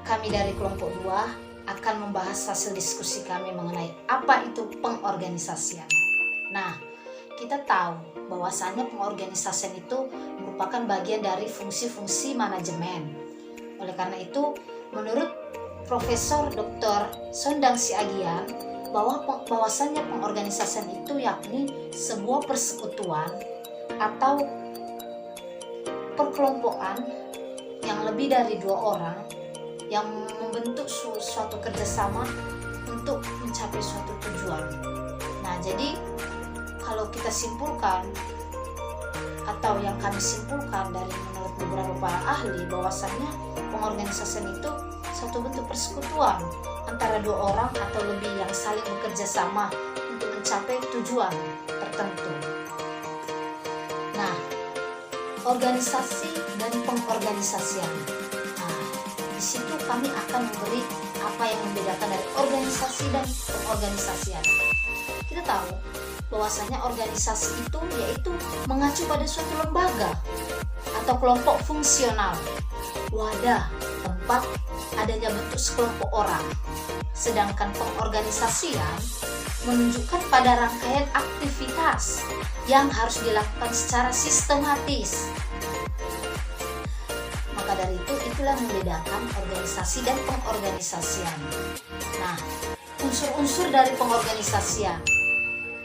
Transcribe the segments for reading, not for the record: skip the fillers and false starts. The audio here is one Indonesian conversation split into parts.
kami dari kelompok 2 akan membahas hasil diskusi kami mengenai apa itu pengorganisasian. Nah, kita tahu bahwasannya pengorganisasian itu merupakan bagian dari fungsi-fungsi manajemen. Oleh karena itu, menurut Profesor Dr. Sondang Siagian, bahwasannya pengorganisasian itu yakni sebuah persekutuan atau perkelompokan yang lebih dari 2 orang yang membentuk suatu kerjasama untuk mencapai suatu tujuan. Nah, jadi kalau kita simpulkan atau yang kami simpulkan dari menurut beberapa para ahli, bahwasannya pengorganisasian itu suatu bentuk persekutuan antara 2 orang atau lebih yang saling bekerja sama untuk mencapai tujuan tertentu. Nah, organisasi dan pengorganisasian. Nah, di situ kami akan memberi apa yang membedakan dari organisasi dan pengorganisasian. Kita tahu bahwasanya organisasi itu yaitu mengacu pada suatu lembaga atau kelompok fungsional, wadah tempat adanya bentuk sekelompok orang. Sedangkan pengorganisasian menunjukkan pada rangkaian aktivitas yang harus dilakukan secara sistematis. Maka dari itu, itulah membedakan organisasi dan pengorganisasian. Nah, unsur-unsur dari pengorganisasian.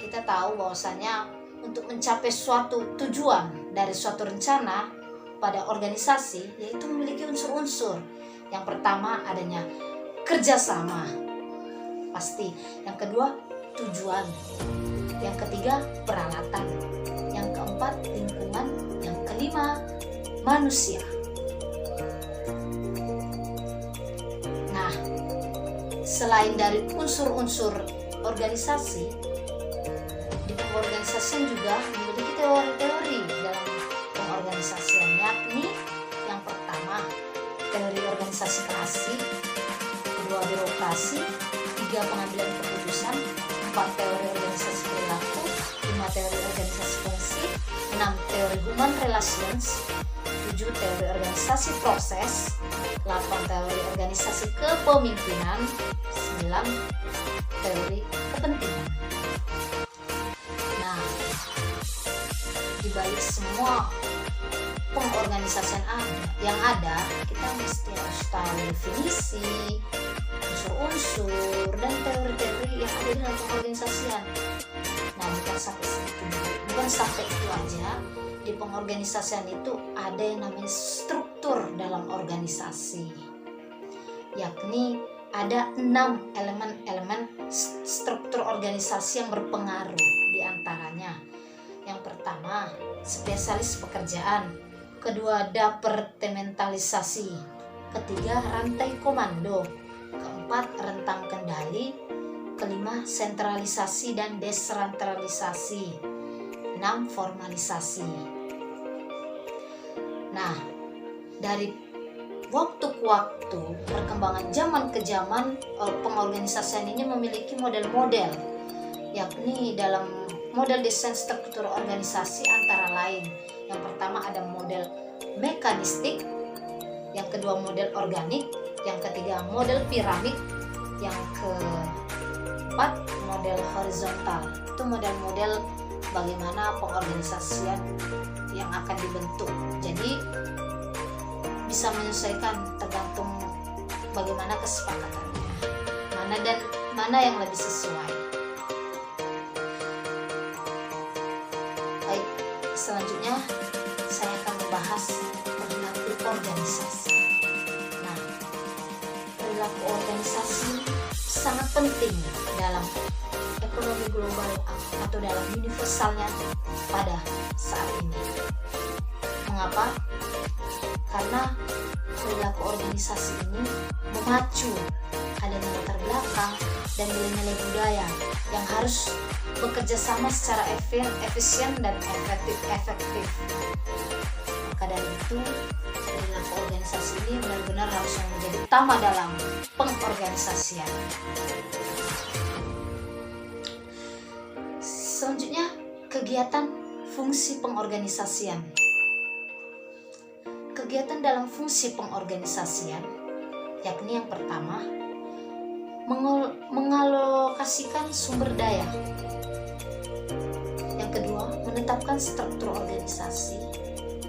Kita tahu bahwasanya untuk mencapai suatu tujuan dari suatu rencana pada organisasi, yaitu memiliki unsur-unsur. Yang pertama adanya kerjasama, pasti. Yang kedua tujuan. Yang ketiga peralatan. Yang keempat lingkungan. Yang kelima manusia. Nah, selain dari unsur-unsur organisasi, di pengorganisasian juga memiliki teori-teori dalam pengorganisasian, yakni yang pertama teori organisasi klasik, kedua birokrasi, 3 pengambilan keputusan, 4 teori organisasi perilaku, 5 teori organisasi fungsi, 6 teori human relations, 7 teori organisasi proses, 8 teori organisasi kepemimpinan, 9 teori kepentingan. Nah, di balik semua pengorganisasian yang ada, kita mesti harus tahu definisi, unsur-unsur, dan teori-teori yang ada dalam pengorganisasian. Nah, bukan sampai itu aja. Di pengorganisasian itu ada yang namanya struktur dalam organisasi, yakni ada 6 elemen-elemen struktur organisasi yang berpengaruh. Di antaranya, yang pertama spesialis pekerjaan, kedua departementalisasi, ketiga rantai komando, keempat rentang kendali, kelima sentralisasi dan desentralisasi, 6 formalisasi. Nah, dari waktu ke waktu, perkembangan zaman ke zaman, pengorganisasian ini memiliki model-model, yakni dalam model desain struktur organisasi antara lain. Yang pertama ada model mekanistik, yang kedua model organik, yang ketiga model piramid, yang keempat model horizontal. Itu model-model bagaimana pengorganisasian yang akan dibentuk. Jadi bisa menyesuaikan tergantung bagaimana kesepakatannya, mana yang lebih sesuai. Baik, selanjutnya saya akan membahas perilaku organisasi. Nah, perilaku organisasi sangat penting dalam ekonomi global atau dalam universalnya pada saat ini. Mengapa? Karena perilaku organisasi ini memacu adanya latar belakang dan nilai-nilai budaya yang harus bekerja sama secara efisien dan efektif. Maka dari itu, perilaku organisasi ini benar-benar harus menjadi utama dalam pengorganisasian. Selanjutnya, kegiatan fungsi pengorganisasian. Kegiatan dalam fungsi pengorganisasian yakni yang pertama, mengalokasikan sumber daya. Yang kedua, menetapkan struktur organisasi.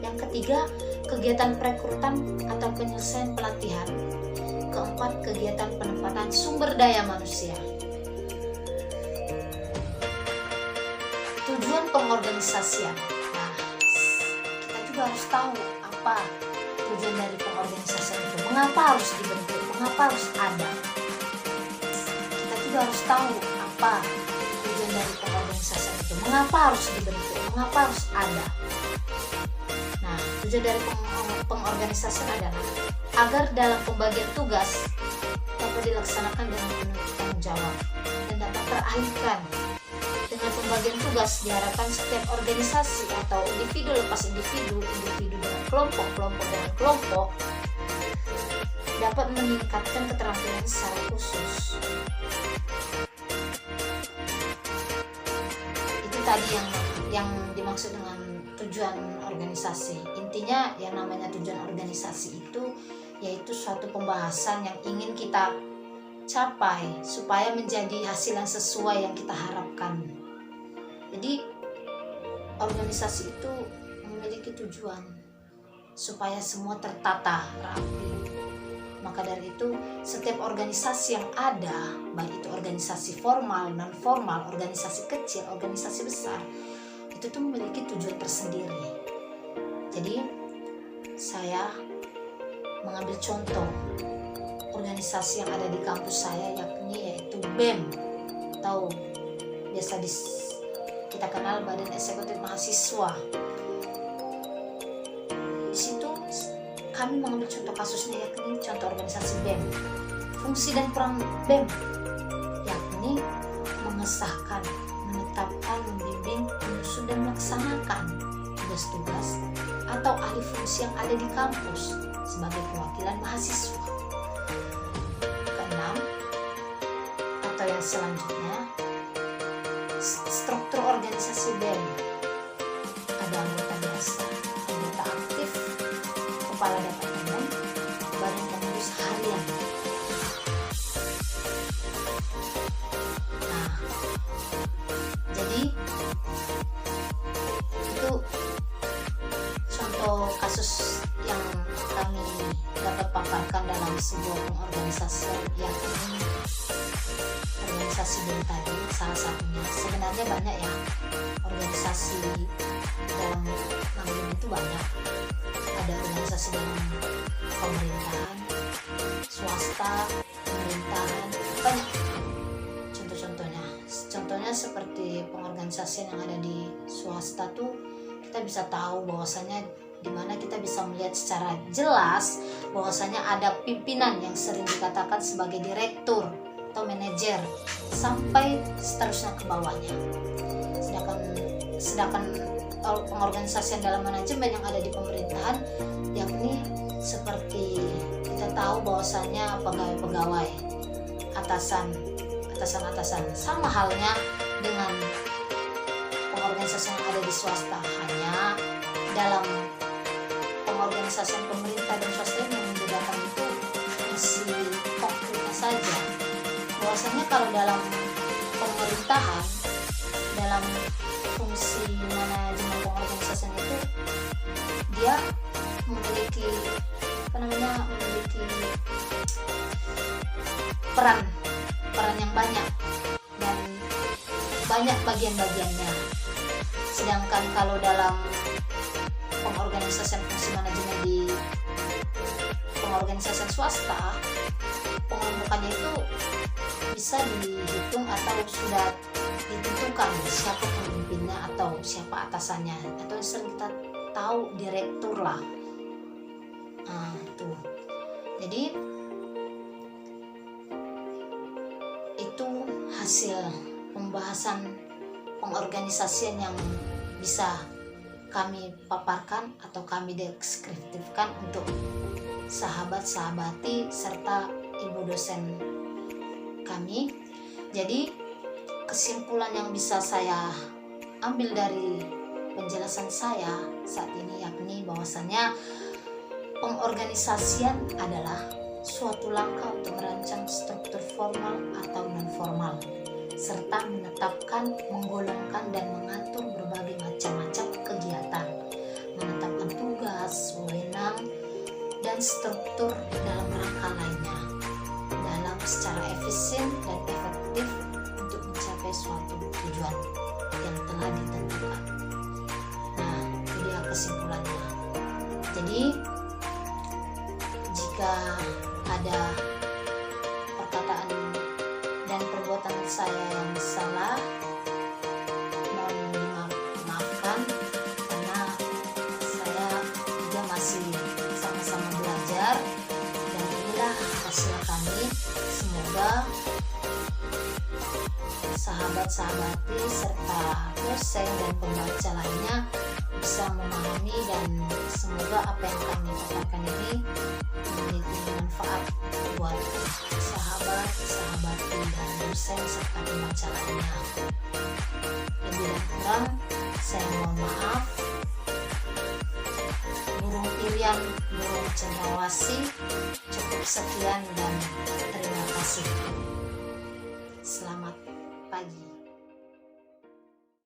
Yang ketiga, kegiatan perekrutan atau penyelesaian pelatihan. Keempat, kegiatan penempatan sumber daya manusia. Tujuan pengorganisasian. Nah, kita juga harus tahu apa tujuan dari pengorganisasian itu. Mengapa harus dibentuk? Mengapa harus ada? Kita juga harus tahu apa tujuan dari pengorganisasian itu. Mengapa harus dibentuk? Mengapa harus ada? Nah, tujuan dari pengorganisasian adalah agar dalam pembagian tugas dapat dilaksanakan dengan penuh tanggung jawab dan dapat teralihkan. Dengan pembagian tugas diharapkan setiap organisasi atau individu lepas individu, individu dengan kelompok, kelompok dengan kelompok dapat meningkatkan keterampilan secara khusus. Itu tadi yang dimaksud dengan tujuan organisasi. Intinya yang namanya tujuan organisasi itu yaitu suatu pembahasan yang ingin kita capai supaya menjadi hasil yang sesuai yang kita harapkan. Jadi organisasi itu memiliki tujuan supaya semua tertata rapi. Maka dari itu setiap organisasi yang ada, baik itu organisasi formal, non formal, organisasi kecil, organisasi besar, itu tuh memiliki tujuan tersendiri. Jadi saya mengambil contoh organisasi yang ada di kampus saya, yakni yaitu BEM atau biasa kita kenal Badan Eksekutif Mahasiswa. Di situ kami mengambil contoh kasusnya, yakni contoh organisasi BEM. Fungsi dan peran BEM yakni mengesahkan, menetapkan, membimbing, menyusun dan melaksanakan tugas-tugas atau alih fungsi yang ada di kampus sebagai perwakilan mahasiswa. Keenam, atau yang selanjutnya, struktur organisasi BEM. Ada anggota biasa, anggota aktif, kepala departemen, badan pengurus harian. Nah, jadi itu contoh kasus yang kami dapat paparkan dalam sebuah pengorganisasian, yakni organisasi BEM tadi salah satunya. Sebenarnya banyak ya organisasi dalam BEM itu banyak. Ada organisasi dalam pemerintahan, swasta, pemerintahan, banyak contoh-contohnya. Contohnya seperti pengorganisasian yang ada di swasta tuh kita bisa tahu bahwasanya di mana kita bisa melihat secara jelas bahwasanya ada pimpinan yang sering dikatakan sebagai direktur atau manajer sampai seterusnya ke bawahnya. Sedangkan pengorganisasian dalam manajemen yang ada di pemerintahan, yakni seperti kita tahu bahwasanya pegawai-pegawai, atasan sama halnya dengan pengorganisasian yang ada di swasta. Hanya dalam pengorganisasian pemerintah dan swasta yang membedakan itu isi konkretnya saja. Bahwasanya kalau dalam pemerintahan, dalam fungsi manajemen pengorganisasian itu dia memiliki peran yang banyak dan banyak bagian-bagiannya. Sedangkan kalau dalam pengorganisasian fungsi manajemen di pengorganisasian swasta, pengelompokannya itu bisa dihitung atau sudah ditentukan siapa pemimpinnya atau siapa atasannya, atau yang sering kita tahu direktur lah. Nah, itu. Jadi itu hasil pembahasan pengorganisasian yang bisa kami paparkan atau kami deskriptifkan untuk sahabat-sahabati serta ibu dosen kami. Jadi kesimpulan yang bisa saya ambil dari penjelasan saya saat ini yakni bahwasannya pengorganisasian adalah suatu langkah untuk merancang struktur formal atau non-formal, serta menetapkan, menggolongkan, dan mengatur berbagai macam-macam kegiatan, menetapkan tugas, wewenang, dan struktur dalam rangka lainnya, dalam secara efisien dan efektif untuk mencapai suatu tujuan yang telah ditentukan. Nah, itu dia kesimpulannya. Jadi, jika ada perkataan dan perbuatan saya yang salah, mohon dimaafkan, karena saya juga masih sama-sama belajar, dan inilah hasil kami. Semoga sahabat-sahabati serta dosen dan pembaca lainnya bisa memahami, dan semoga apa yang kami paparkan ini menjadi manfaat buat sahabat-sahabati dan dosen serta pembaca lainnya. Lebih dan kurang saya mohon maaf. Burung Irian, burung cendrawasih, cukup sekian dan terima kasih. Selamat pagi.